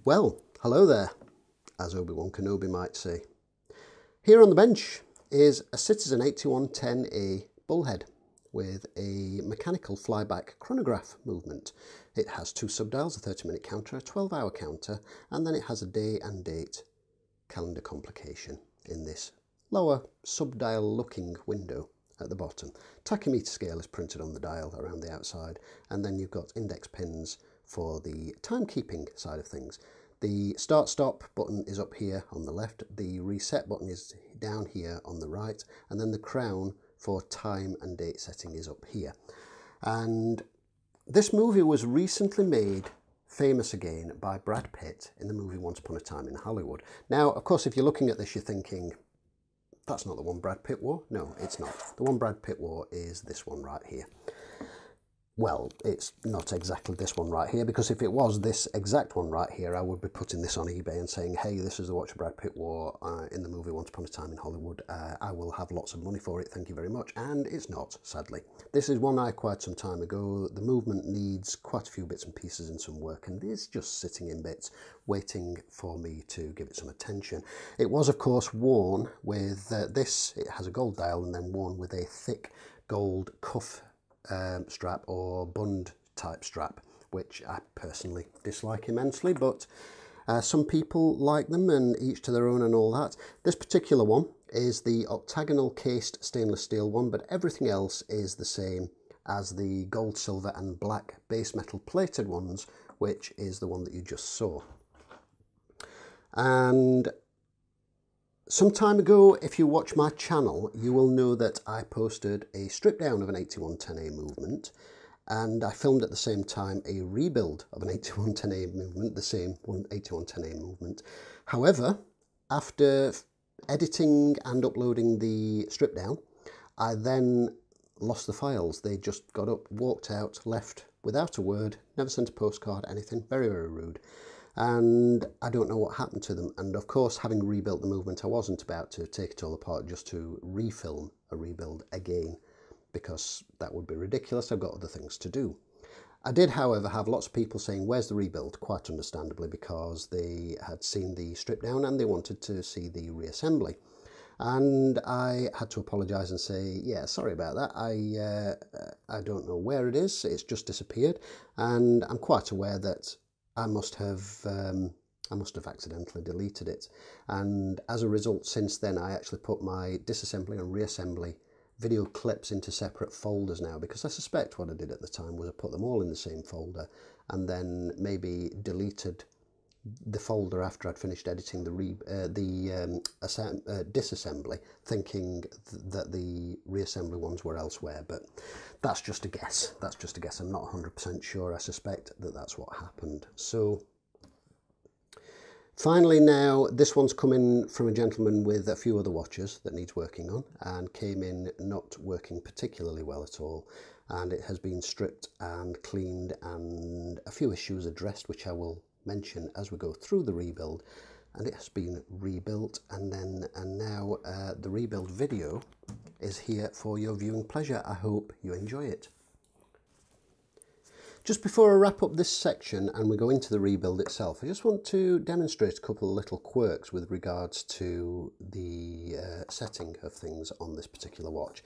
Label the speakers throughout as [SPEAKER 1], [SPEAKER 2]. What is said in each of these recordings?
[SPEAKER 1] Well, hello there, as Obi-Wan Kenobi might say. Here on the bench is a Citizen 8110A Bullhead with a mechanical flyback chronograph movement. It has two subdials, a 30-minute counter, a 12-hour counter, and then it has a day and date calendar complication in this lower subdial looking window at the bottom. Tachymeter scale is printed on the dial around the outside, and then you've got index pins for the timekeeping side of things. The start-stop button is up here on the left, the reset button is down here on the right, and then the crown for time and date setting is up here. And this movie was recently made famous again by Brad Pitt in the movie Once Upon a Time in Hollywood. Now, of course, if you're looking at this, you're thinking, that's not the one Brad Pitt wore. No, it's not. The one Brad Pitt wore is this one right here. Well, it's not exactly this one right here, because if it was this exact one right here, I would be putting this on eBay and saying, hey, this is the watch Brad Pitt wore in the movie Once Upon a Time in Hollywood. I will have lots of money for it, thank you very much. And it's not, sadly. This is one I acquired some time ago. The movement needs quite a few bits and pieces and some work, and it's just sitting in bits, waiting for me to give it some attention. It was, of course, worn with this. It has a gold dial, and then worn with a thick gold cuff strap or bund type strap, which I personally dislike immensely, but some people like them, and each to their own and all that. This particular one is the octagonal cased stainless steel one, but everything else is the same as the gold, silver and black base metal plated ones, which is the one that you just saw. And some time ago, if you watch my channel, you will know that I posted a strip down of an 8110A movement, and I filmed at the same time a rebuild of an 8110A movement, the same 8110A movement. However, after editing and uploading the strip down, I then lost the files. They just got up, walked out, left without a word, never sent a postcard, anything. Very, very rude. And I don't know what happened to them. And of course, having rebuilt the movement, I wasn't about to take it all apart just to refilm a rebuild again, because that would be ridiculous. I've got other things to do. I did, however, have lots of people saying, where's the rebuild? Quite understandably, because they had seen the strip down and they wanted to see the reassembly. And I had to apologise and say, yeah, sorry about that. I don't know where it is. It's just disappeared. And I'm quite aware that I must have accidentally deleted it, and as a result, since then, I actually put my disassembly and reassembly video clips into separate folders now, because I suspect what I did at the time was I put them all in the same folder and then maybe deleted the folder after I'd finished editing the disassembly, thinking that the reassembly ones were elsewhere. But that's just a guess. That's just a guess. I'm not 100% sure. I suspect that that's what happened. So finally now, this one's coming from a gentleman with a few other watches that needs working on, and came in not working particularly well at all. And it has been stripped and cleaned and a few issues addressed, which I will mention as we go through the rebuild. And it has been rebuilt, and now the rebuild video is here for your viewing pleasure. I hope you enjoy it. Just before I wrap up this section and we go into the rebuild itself, I just want to demonstrate a couple of little quirks with regards to the setting of things on this particular watch.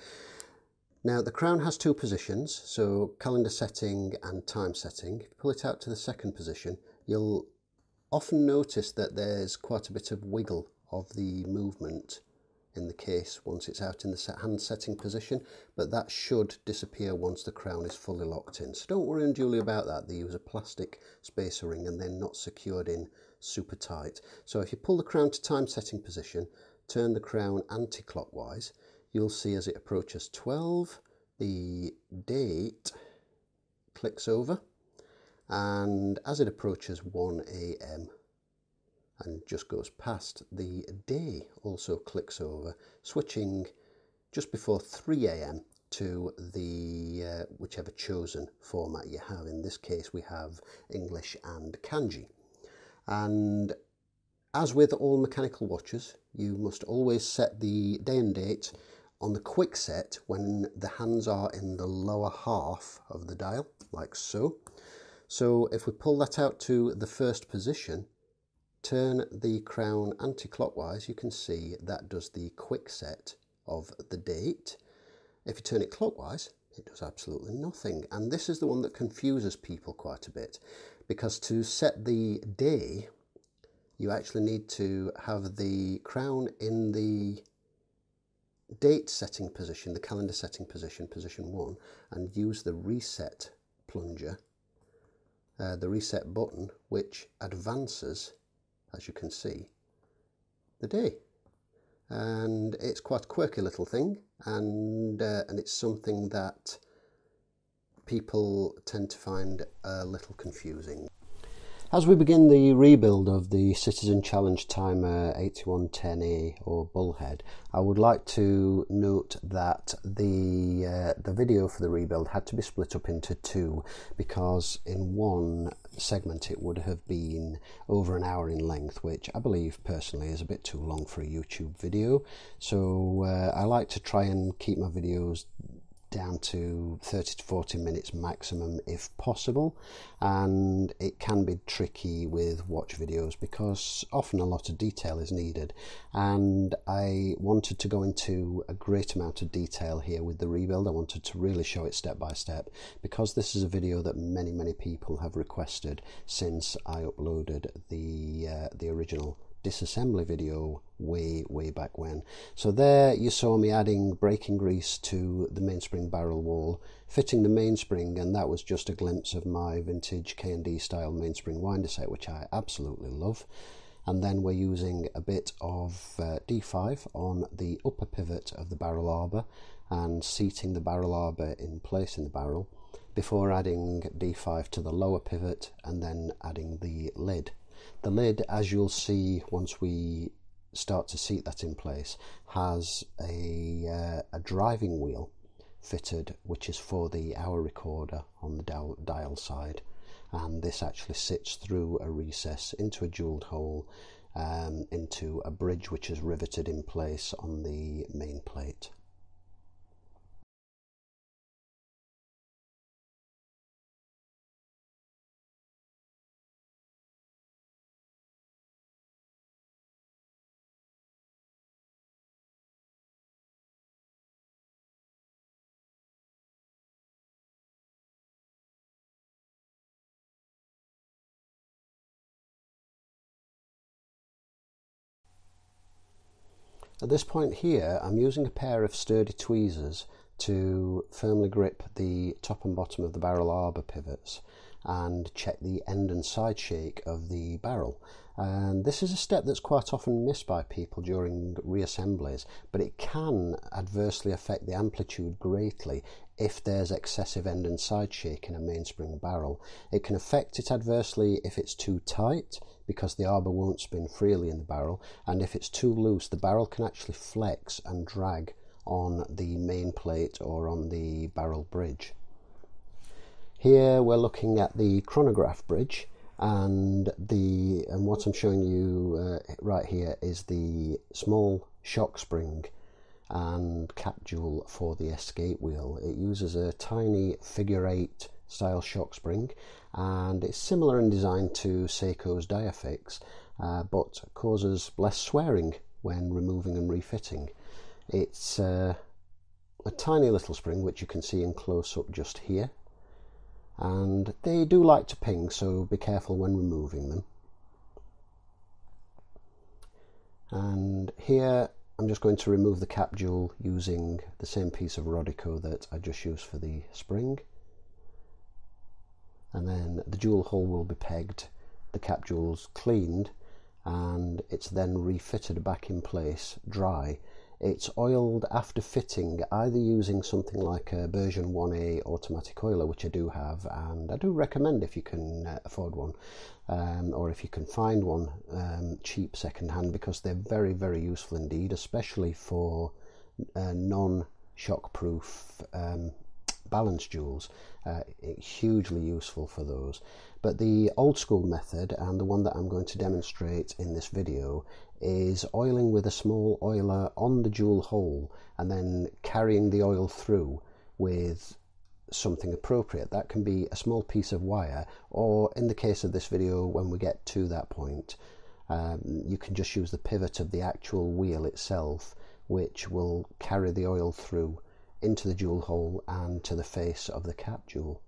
[SPEAKER 1] Now, the crown has two positions, so calendar setting and time setting. If you pull it out to the second position, you'll often notice that there's quite a bit of wiggle of the movement in the case once it's out in the hand setting position, but that should disappear once the crown is fully locked in. So don't worry unduly about that. They use a plastic spacer ring and they're not secured in super tight. So if you pull the crown to time setting position, turn the crown anti-clockwise, you'll see as it approaches 12, the date clicks over, and as it approaches 1 AM and just goes past, the day also clicks over, switching just before 3 AM to the whichever chosen format you have. In this case, we have English and Kanji. And as with all mechanical watches, you must always set the day and date on the quick set when the hands are in the lower half of the dial, like so. So if we pull that out to the first position, turn the crown anti-clockwise, you can see that does the quick set of the date. If you turn it clockwise, it does absolutely nothing. And this is the one that confuses people quite a bit, because to set the day, you actually need to have the crown in the date setting position, the calendar setting position, position 1, and use the reset plunger, the reset button, which advances, as you can see, the day. And it's quite a quirky little thing, and it's something that people tend to find a little confusing. As we begin the rebuild of the Citizen Challenge Timer 8110A or Bullhead, I would like to note that the video for the rebuild had to be split up into two, because in one segment it would have been over an hour in length, which I believe personally is a bit too long for a YouTube video. So I like to try and keep my videos down to 30 to 40 minutes maximum if possible, and it can be tricky with watch videos because often a lot of detail is needed, and I wanted to go into a great amount of detail here with the rebuild. I wanted to really show it step by step, because this is a video that many people have requested since I uploaded the original disassembly video way back when. So there you saw me adding braking grease to the mainspring barrel wall, fitting the mainspring, and that was just a glimpse of my vintage K&D style mainspring winder set, which I absolutely love. And then we're using a bit of D5 on the upper pivot of the barrel arbor and seating the barrel arbor in place in the barrel before adding D5 to the lower pivot and then adding the lid. The lid, as you'll see once we start to seat that in place, has a driving wheel fitted, which is for the hour recorder on the dial side, and this actually sits through a recess into a jeweled hole into a bridge which is riveted in place on the main plate. At this point here, I'm using a pair of sturdy tweezers to firmly grip the top and bottom of the barrel arbor pivots and check the end and side shake of the barrel. And this is a step that's quite often missed by people during reassemblies, but it can adversely affect the amplitude greatly if there's excessive end and side shake in a mainspring barrel. It can affect it adversely if it's too tight, because the arbor won't spin freely in the barrel, and if it's too loose, the barrel can actually flex and drag on the main plate or on the barrel bridge. Here we're looking at the Chronograph Bridge, and what I'm showing you right here is the small shock spring and cap jewel for the escape wheel. It uses a tiny figure 8 style shock spring, and it's similar in design to Seiko's Diafix, but causes less swearing when removing and refitting. It's a tiny little spring which you can see in close up just here, and they do like to ping, so be careful when removing them. And here I'm just going to remove the cap jewel using the same piece of Rodico that I just used for the spring. And then the jewel hole will be pegged, the cap jewel's cleaned, and it's then refitted back in place dry. It's oiled after fitting, either using something like a version 1A automatic oiler, which I do have, and I do recommend if you can afford one, or if you can find one cheap second-hand, because they're very useful indeed, especially for non-shock-proof balance jewels. Hugely useful for those. But the old school method, and the one that I'm going to demonstrate in this video, is oiling with a small oiler on the jewel hole and then carrying the oil through with something appropriate. That can be a small piece of wire, or in the case of this video, when we get to that point, You can just use the pivot of the actual wheel itself, which will carry the oil through into the jewel hole and to the face of the cap jewel.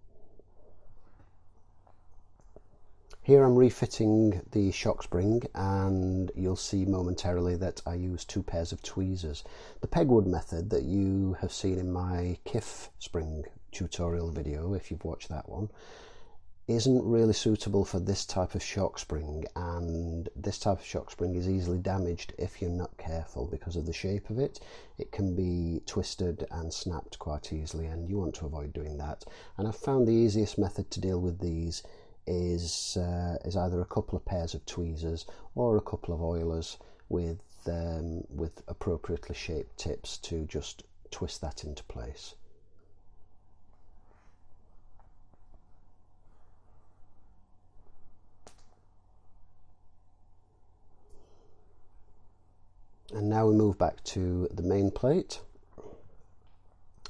[SPEAKER 1] Here I'm refitting the shock spring, and you'll see momentarily that I use 2 pairs of tweezers. The pegwood method that you have seen in my KIF spring tutorial video, if you've watched that one, isn't really suitable for this type of shock spring, and this type of shock spring is easily damaged if you're not careful because of the shape of it. It can be twisted and snapped quite easily, and you want to avoid doing that. And I've found the easiest method to deal with these is either a couple of pairs of tweezers or a couple of oilers with appropriately shaped tips to just twist that into place. And now we move back to the main plate.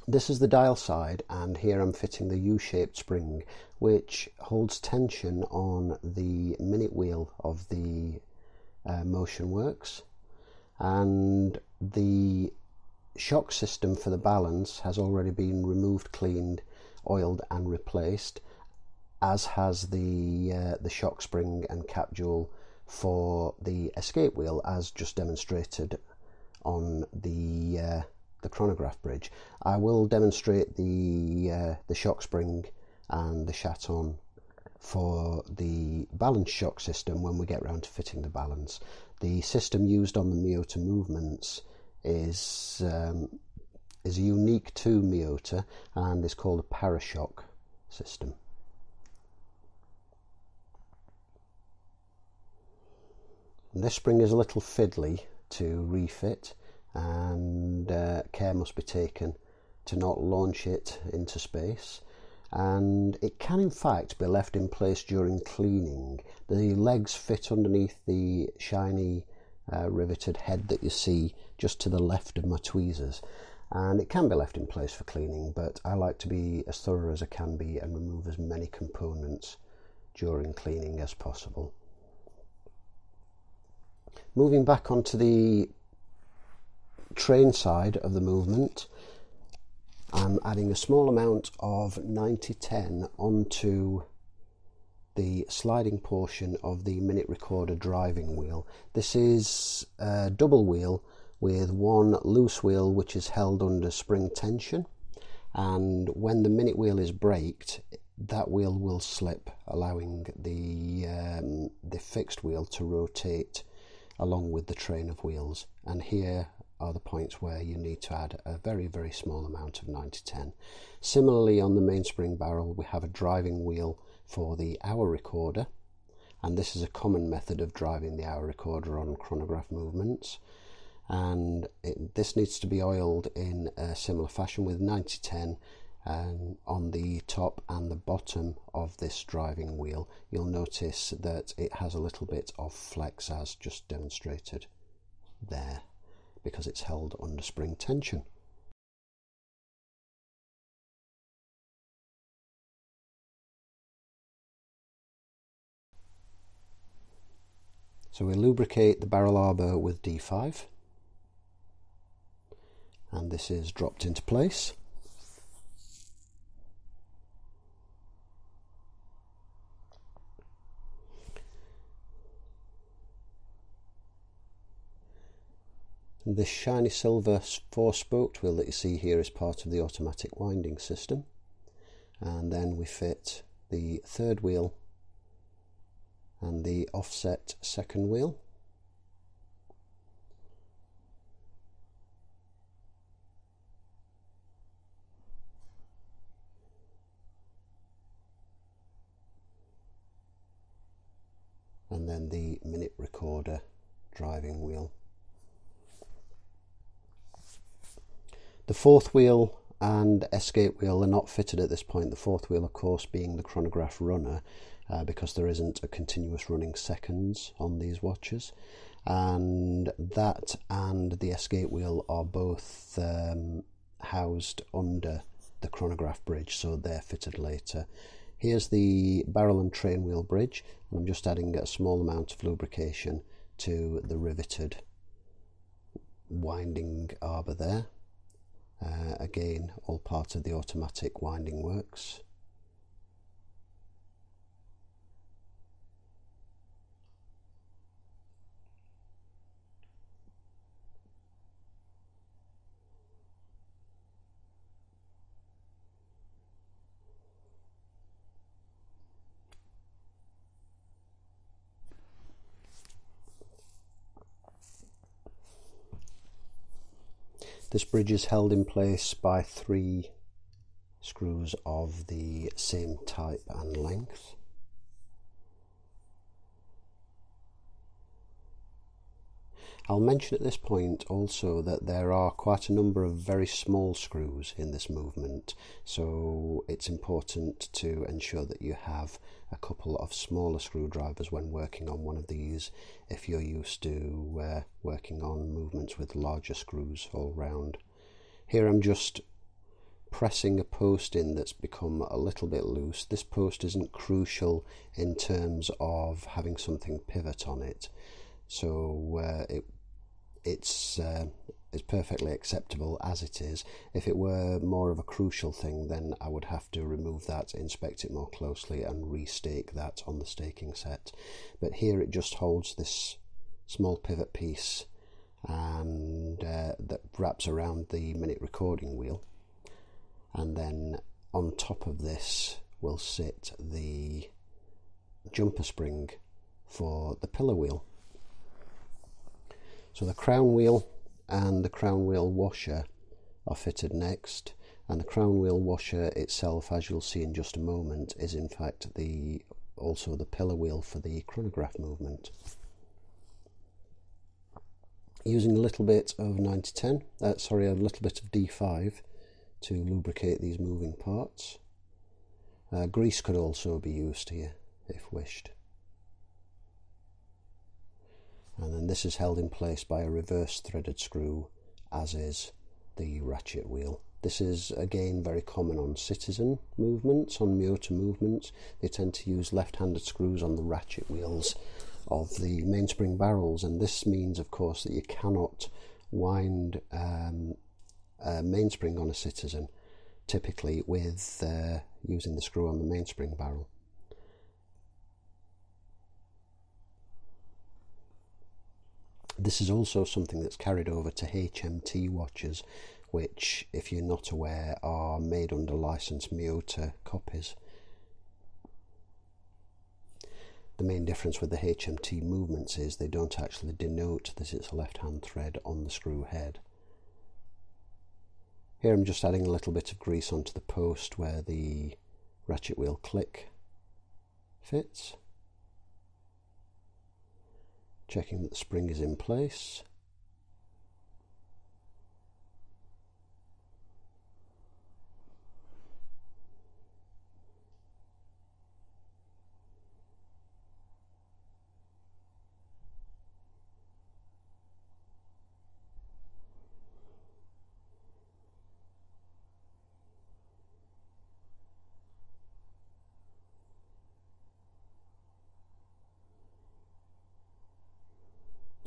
[SPEAKER 1] This is the dial side, and here I'm fitting the U-shaped spring, which holds tension on the minute wheel of the motion works. And the shock system for the balance has already been removed, cleaned, oiled and replaced, as has the shock spring and cap jewel for the escape wheel, as just demonstrated on the Chronograph Bridge. I will demonstrate the shock spring and the chaton for the balance shock system when we get round to fitting the balance. The system used on the Miyota movements is unique to Miyota and is called a parashock system. This spring is a little fiddly to refit, and care must be taken to not launch it into space, and it can in fact be left in place during cleaning. The legs fit underneath the shiny riveted head that you see just to the left of my tweezers, and it can be left in place for cleaning, but I like to be as thorough as I can be and remove as many components during cleaning as possible. Moving back onto the train side of the movement, I'm adding a small amount of 9010 onto the sliding portion of the minute recorder driving wheel. This is a double wheel with one loose wheel which is held under spring tension, and when the minute wheel is braked, that wheel will slip, allowing the fixed wheel to rotate along with the train of wheels. And here are the points where you need to add a very, very small amount of 9010. Similarly, on the mainspring barrel, we have a driving wheel for the hour recorder, and this is a common method of driving the hour recorder on chronograph movements, and this needs to be oiled in a similar fashion with 9010 on the top and the bottom of this driving wheel. You'll notice that it has a little bit of flex, as just demonstrated there, because it's held under spring tension. So we lubricate the barrel arbor with D5, and this is dropped into place. This shiny silver 4-spoked wheel that you see here is part of the automatic winding system, and then we fit the third wheel and the offset second wheel. And then the minute recorder driving wheel. The fourth wheel and escape wheel are not fitted at this point, the fourth wheel of course being the chronograph runner, because there isn't a continuous running seconds on these watches, and that and the escape wheel are both housed under the chronograph bridge, so they're fitted later. Here's the barrel and train wheel bridge, and I'm just adding a small amount of lubrication to the riveted winding arbor there. Again, all part of the automatic winding works. This bridge is held in place by 3 screws of the same type and length. I'll mention at this point also that there are quite a number of very small screws in this movement, so it's important to ensure that you have a couple of smaller screwdrivers when working on one of these if you're used to working on movements with larger screws all round. Here I'm just pressing a post in that's become a little bit loose. This post isn't crucial in terms of having something pivot on it, so it's perfectly acceptable as it is. If it were more of a crucial thing, then I would have to remove that, inspect it more closely and restake that on the staking set. But here it just holds this small pivot piece and that wraps around the minute recording wheel, and then on top of this will sit the jumper spring for the pillar wheel. So the crown wheel and the crown wheel washer are fitted next, and the crown wheel washer itself, as you'll see in just a moment, is in fact also the pillar wheel for the chronograph movement. Using a little bit of a little bit of D5 to lubricate these moving parts. Grease could also be used here if wished. And then this is held in place by a reverse threaded screw, as is the ratchet wheel. This is again very common on citizen movements, on Miota movements. They tend to use left-handed screws on the ratchet wheels of the mainspring barrels, and this means of course that you cannot wind a mainspring on a citizen typically with using the screw on the mainspring barrel. This is also something that's carried over to HMT watches, which, if you're not aware, are made under license Miota copies. The main difference with the HMT movements is they don't actually denote that it's a left-hand thread on the screw head. Here I'm just adding a little bit of grease onto the post where the ratchet wheel click fits. Checking that the spring is in place.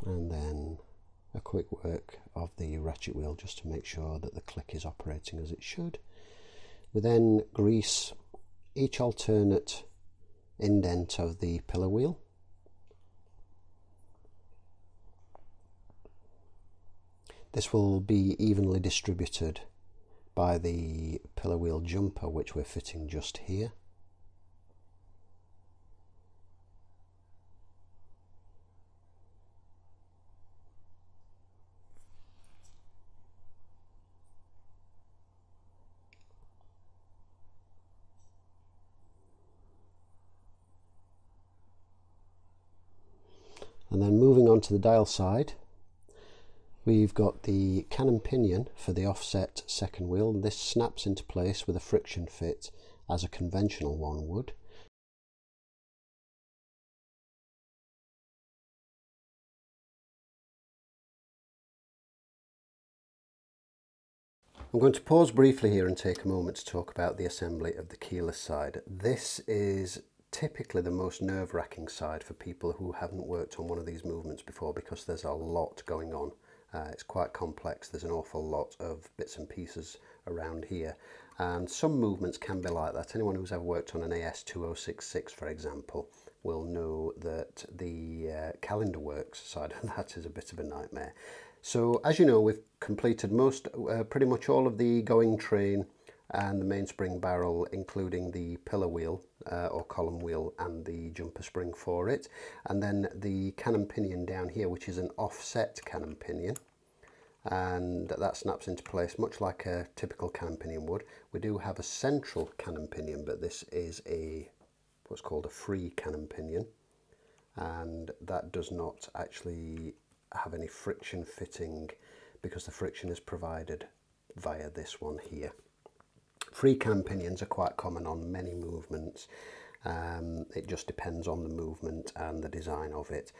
[SPEAKER 1] And then a quick work of the ratchet wheel just to make sure that the click is operating as it should. We then grease each alternate indent of the pillar wheel. This will be evenly distributed by the pillar wheel jumper, which we're fitting just here. And then moving on to the dial side, we've got the cannon pinion for the offset second wheel. This snaps into place with a friction fit as a conventional one would. I'm going to pause briefly here and take a moment to talk about the assembly of the keyless side. This is typically the most nerve-wracking side for people who haven't worked on one of these movements before, because there's a lot going on. It's quite complex. There's an awful lot of bits and pieces around here, and some movements can be like that. Anyone who's ever worked on an AS2066, for example, will know that the calendar works side of that is a bit of a nightmare. So as you know, we've completed pretty much all of the going train and the mainspring barrel, including the pillar wheel or column wheel and the jumper spring for it, and then the cannon pinion down here, which is an offset cannon pinion, and that snaps into place much like a typical cannon pinion would. We do have a central cannon pinion, but this is what's called a free cannon pinion, and that does not actually have any friction fitting because the friction is provided via this one here. Free cannon pinions are quite common on many movements. It just depends on the movement and the design of it.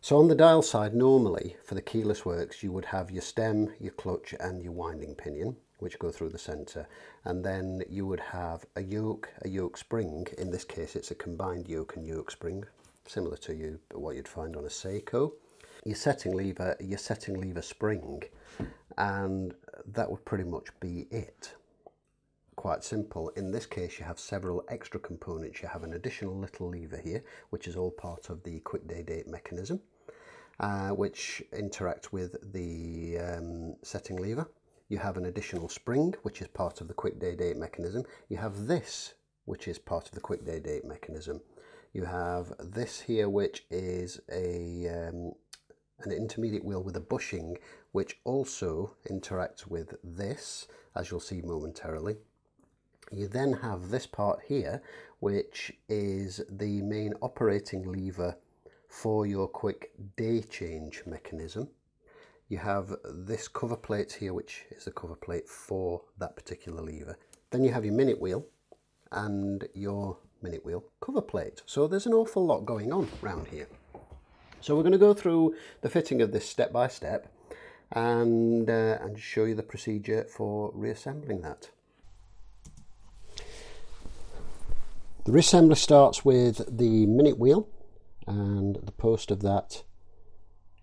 [SPEAKER 1] So on the dial side, normally for the keyless works, you would have your stem, your clutch and your winding pinion, which go through the centre, and then you would have a yoke spring. In this case it's a combined yoke and yoke spring, similar to what you'd find on a Seiko. Your setting lever spring, and that would pretty much be it. Quite simple. In this case you have several extra components. You have an additional little lever here, which is all part of the quick day date mechanism, which interacts with the setting lever. You have an additional spring, which is part of the quick day date mechanism. You have this, which is part of the quick day date mechanism. You have this here, which is an intermediate wheel with a bushing, which also interacts with this, as you'll see momentarily. You then have this part here, which is the main operating lever for your quick day change mechanism. You have this cover plate here, which is the cover plate for that particular lever. Then you have your minute wheel and your minute wheel cover plate. So there's an awful lot going on around here. So we're going to go through the fitting of this step by step and show you the procedure for reassembling that. The reassembly starts with the minute wheel, and the post of that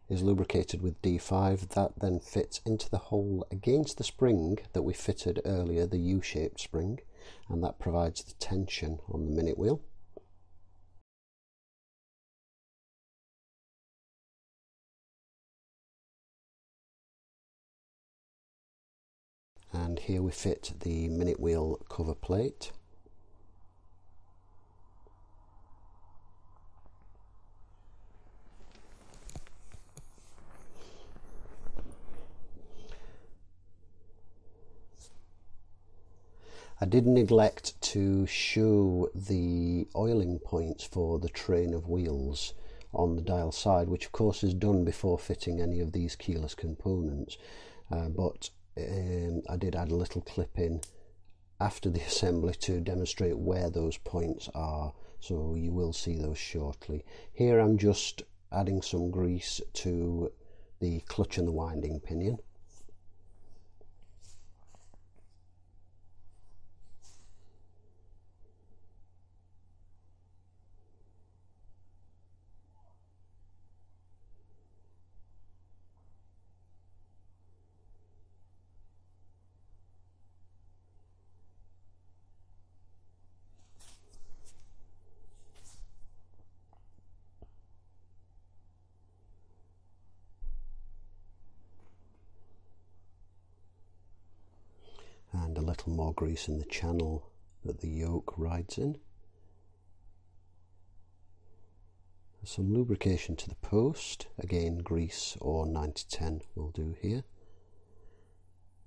[SPEAKER 1] is lubricated with D5. That then fits into the hole against the spring that we fitted earlier, the U-shaped spring, and that provides the tension on the minute wheel. And here we fit the minute wheel cover plate. I did neglect to show the oiling points for the train of wheels on the dial side, which of course is done before fitting any of these keyless components, but I did add a little clip in after the assembly to demonstrate where those points are, so you will see those shortly. Here I'm just adding some grease to the clutch and the winding pinion. And a little more grease in the channel that the yoke rides in. Some lubrication to the post, again grease or 9-10 will do here.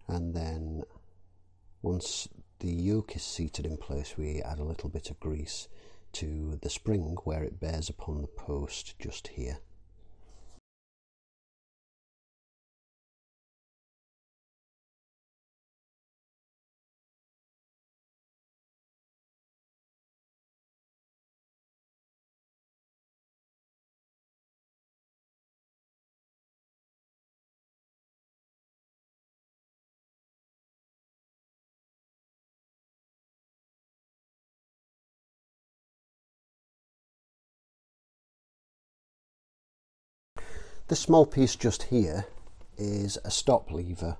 [SPEAKER 1] And then once the yoke is seated in place, we add a little bit of grease to the spring where it bears upon the post just here. This small piece just here is a stop lever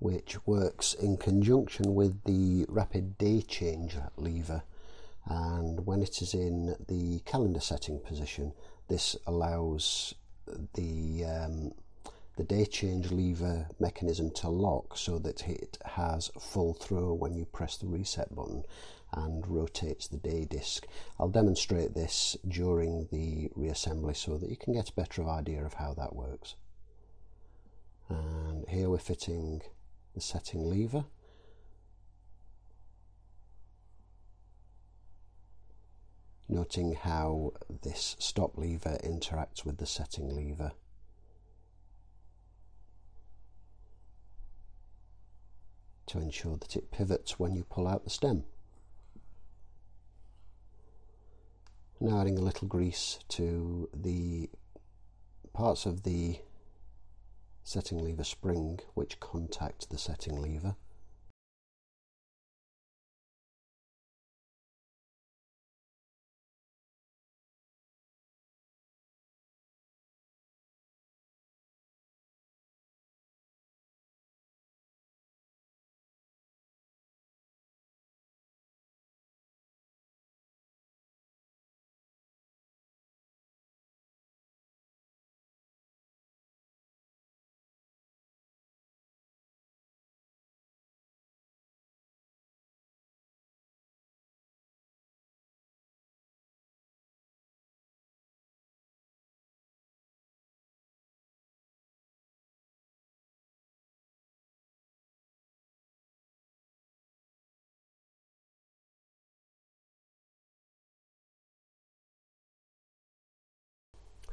[SPEAKER 1] which works in conjunction with the rapid day change lever, and when it is in the calendar setting position, this allows the day change lever mechanism to lock so that it has full throw when you press the reset button and rotates the day disc. I'll demonstrate this during the reassembly so that you can get a better idea of how that works. And here we're fitting the setting lever. Noting how this stop lever interacts with the setting lever. To ensure that it pivots when you pull out the stem. Now adding a little grease to the parts of the setting lever spring which contact the setting lever.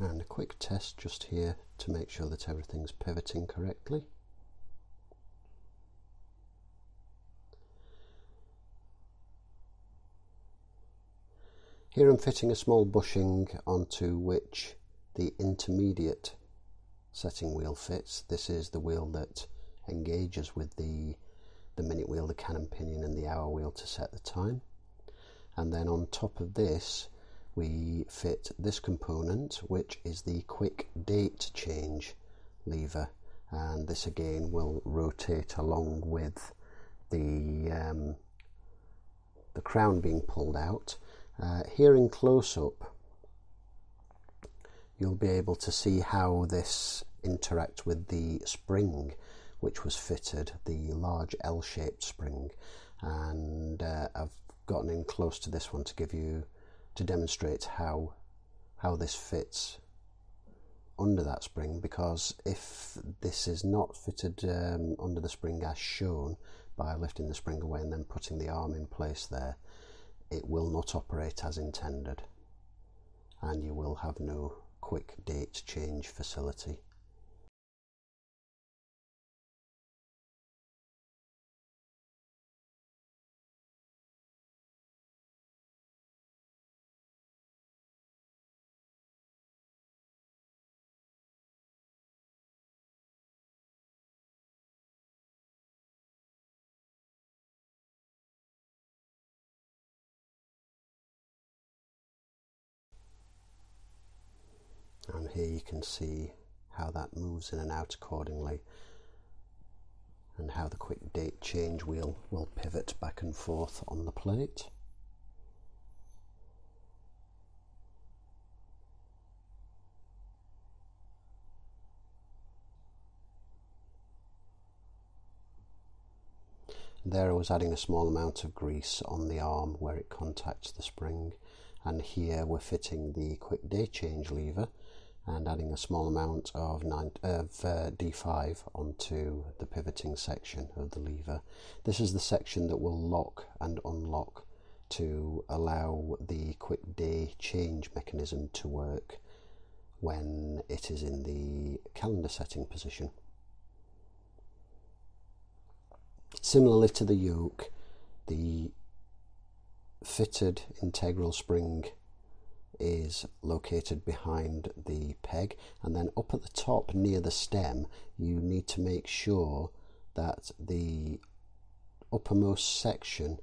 [SPEAKER 1] And a quick test just here to make sure that everything's pivoting correctly. Here I'm fitting a small bushing onto which the intermediate setting wheel fits. This is the wheel that engages with the minute wheel, the cannon pinion and the hour wheel to set the time. And then on top of this we fit this component, which is the quick date change lever, and this again will rotate along with the crown being pulled out. Here in close-up you'll be able to see how this interacts with the spring which was fitted, the large L-shaped spring, and I've gotten in close to this one to demonstrate how this fits under that spring, because if this is not fitted under the spring as shown by lifting the spring away and then putting the arm in place there, it will not operate as intended and you will have no quick date change facility. And here you can see how that moves in and out accordingly, and how the quick date change wheel will pivot back and forth on the plate. There I was adding a small amount of grease on the arm where it contacts the spring, and here we're fitting the quick date change lever and adding a small amount of D5 onto the pivoting section of the lever. This is the section that will lock and unlock to allow the quick day change mechanism to work when it is in the calendar setting position. Similarly to the yoke, the fitted integral spring is located behind the peg, and then up at the top near the stem you need to make sure that the uppermost section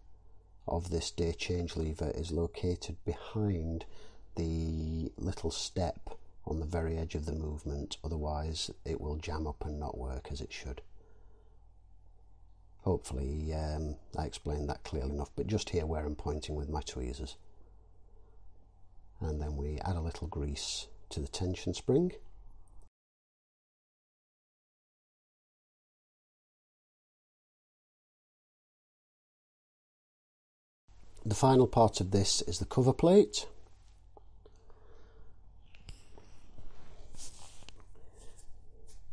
[SPEAKER 1] of this day change lever is located behind the little step on the very edge of the movement, otherwise it will jam up and not work as it should. Hopefully I explained that clearly enough, but just here where I'm pointing with my tweezers. And then we add a little grease to the tension spring. The final part of this is the cover plate.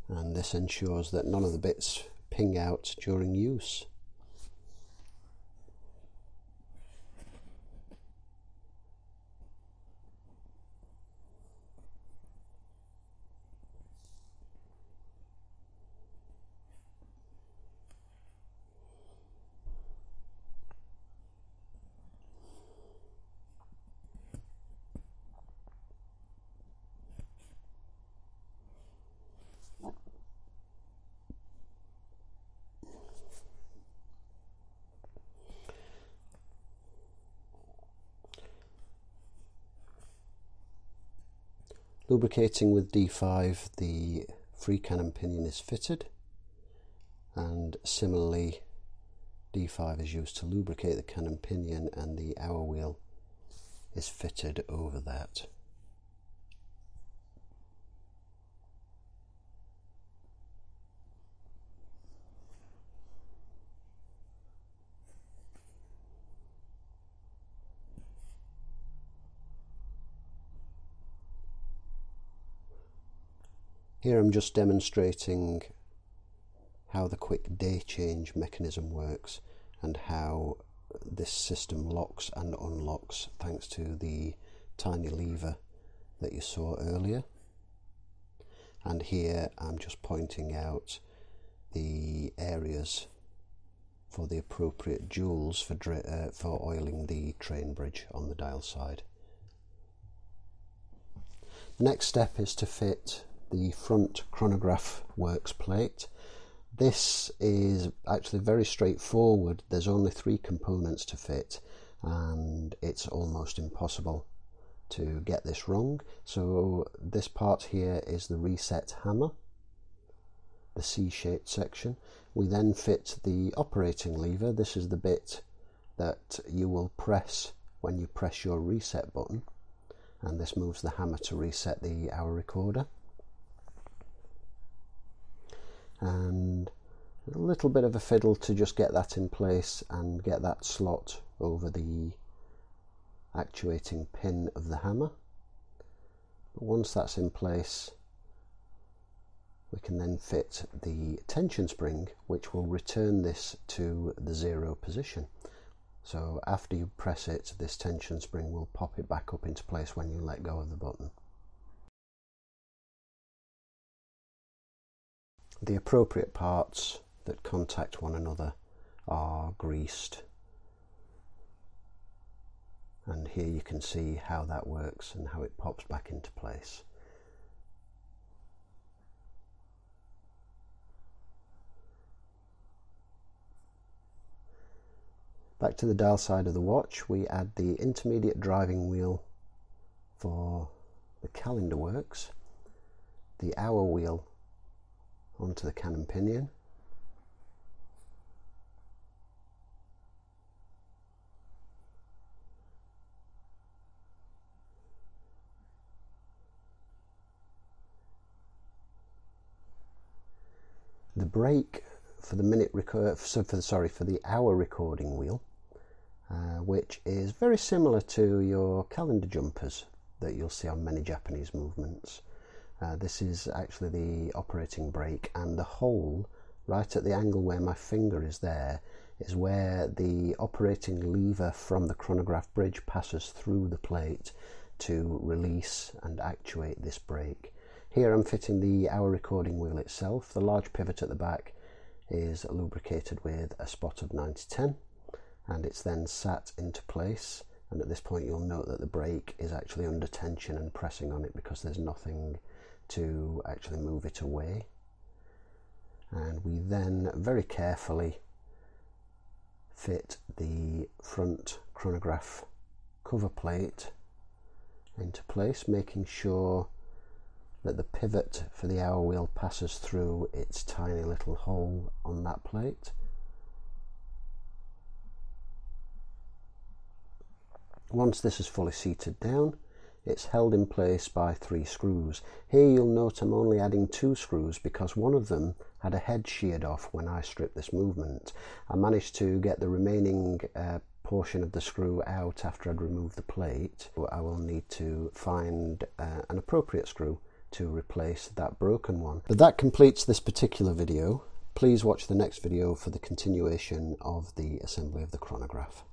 [SPEAKER 1] And this ensures that none of the bits ping out during use. Lubricating with D5, the free cannon pinion is fitted, and similarly D5 is used to lubricate the cannon pinion, and the hour wheel is fitted over that. Here I'm just demonstrating how the quick day change mechanism works and how this system locks and unlocks thanks to the tiny lever that you saw earlier. And here I'm just pointing out the areas for the appropriate joules for oiling the train bridge on the dial side. The next step is to fit the front chronograph works plate. This is actually very straightforward. There's only 3 components to fit and it's almost impossible to get this wrong. So this part here is the reset hammer, the C-shaped section. We then fit the operating lever. This is the bit that you will press when you press your reset button, and this moves the hammer to reset the hour recorder. And a little bit of a fiddle to just get that in place and get that slot over the actuating pin of the hammer. But once that's in place, we can then fit the tension spring, which will return this to the 0 position. So after you press it, this tension spring will pop it back up into place when you let go of the button. The appropriate parts that contact one another are greased, and here you can see how that works and how it pops back into place. Back to the dial side of the watch, we add the intermediate driving wheel for the calendar works, the hour wheel onto the cannon pinion, the brake for the for the hour recording wheel, which is very similar to your calendar jumpers that you'll see on many Japanese movements. This is actually the operating brake, and the hole right at the angle where my finger is there is where the operating lever from the chronograph bridge passes through the plate to release and actuate this brake. Here I'm fitting the hour recording wheel itself. The large pivot at the back is lubricated with a spot of 9010, and it's then sat into place, and at this point you'll note that the brake is actually under tension and pressing on it because there's nothing to actually move it away. And we then very carefully fit the front chronograph cover plate into place, making sure that the pivot for the hour wheel passes through its tiny little hole on that plate. Once this is fully seated down, it's held in place by 3 screws. Here you'll note I'm only adding 2 screws because one of them had a head sheared off when I stripped this movement. I managed to get the remaining portion of the screw out after I'd removed the plate. I will need to find an appropriate screw to replace that broken one. But that completes this particular video. Please watch the next video for the continuation of the assembly of the chronograph.